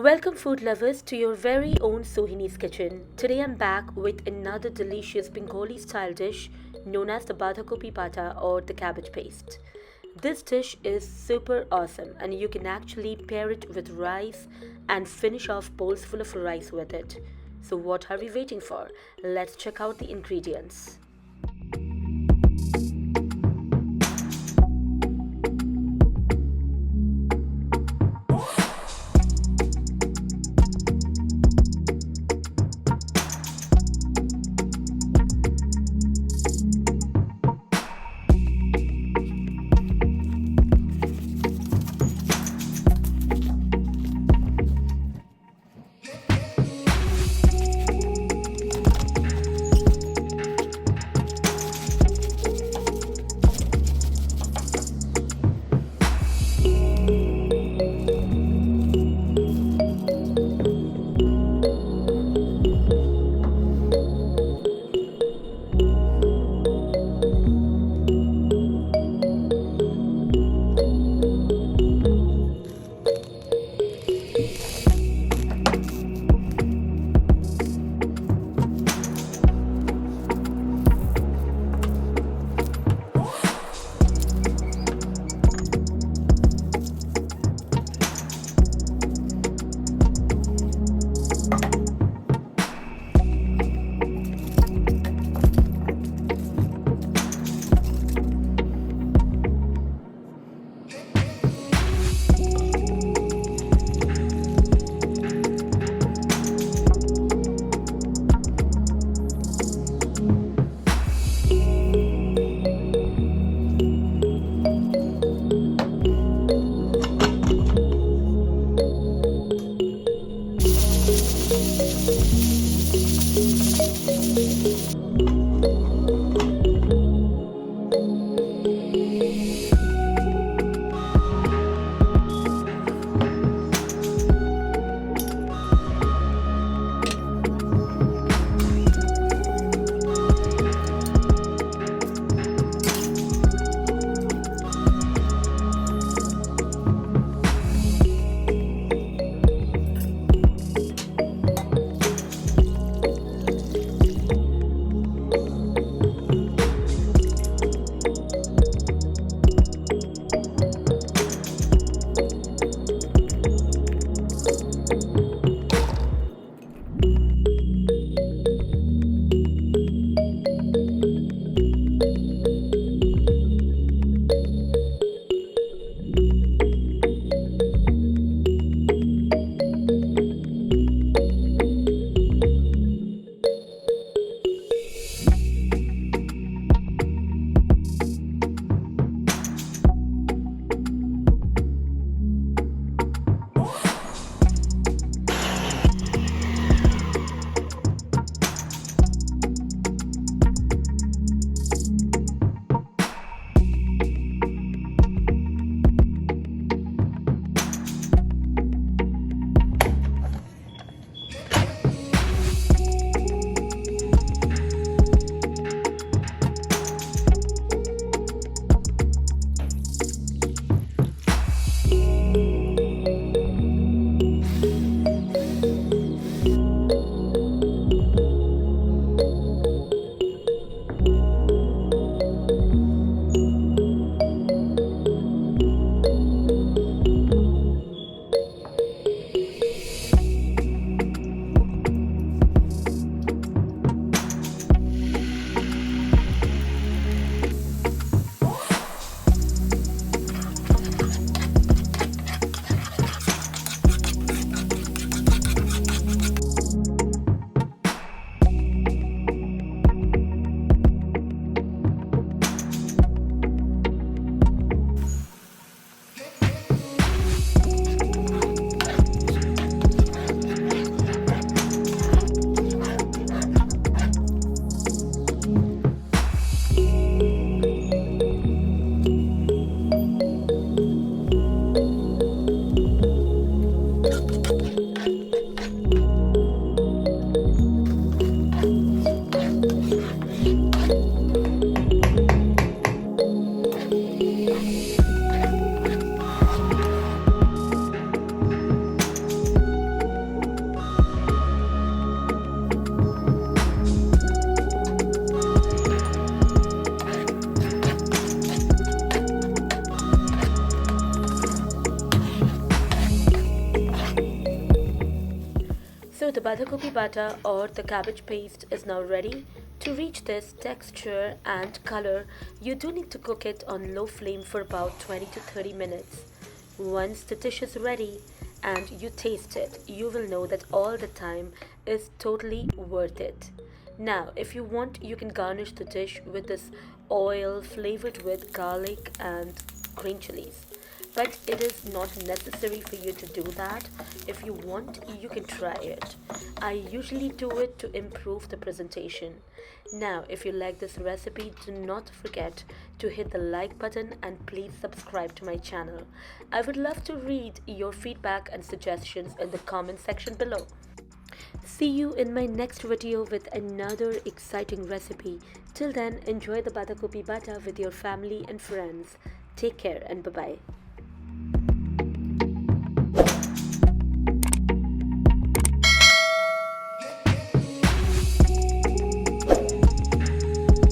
Welcome, food lovers, to your very own Sohini's kitchen. Today I'm back with another delicious Bengali style dish known as the Badhakopi Bata or the cabbage paste. This dish is super awesome and you can actually pair it with rice and finish off bowls full of rice with it. So, what are we waiting for? Let's check out the ingredients. The Badhakopi Bata or the cabbage paste is now ready. To reach this texture and color, you do need to cook it on low flame for about 20 to 30 minutes. Once the dish is ready and you taste it, you will know that all the time is totally worth it. Now, if you want, you can garnish the dish with this oil flavored with garlic and green chilies. But it is not necessary for you to do that. If you want, you can try it. I usually do it to improve the presentation. Now, if you like this recipe, do not forget to hit the like button and please subscribe to my channel. I would love to read your feedback and suggestions in the comment section below. See you in my next video with another exciting recipe. Till then, enjoy the Badhakopi Bata with your family and friends. Take care and bye-bye.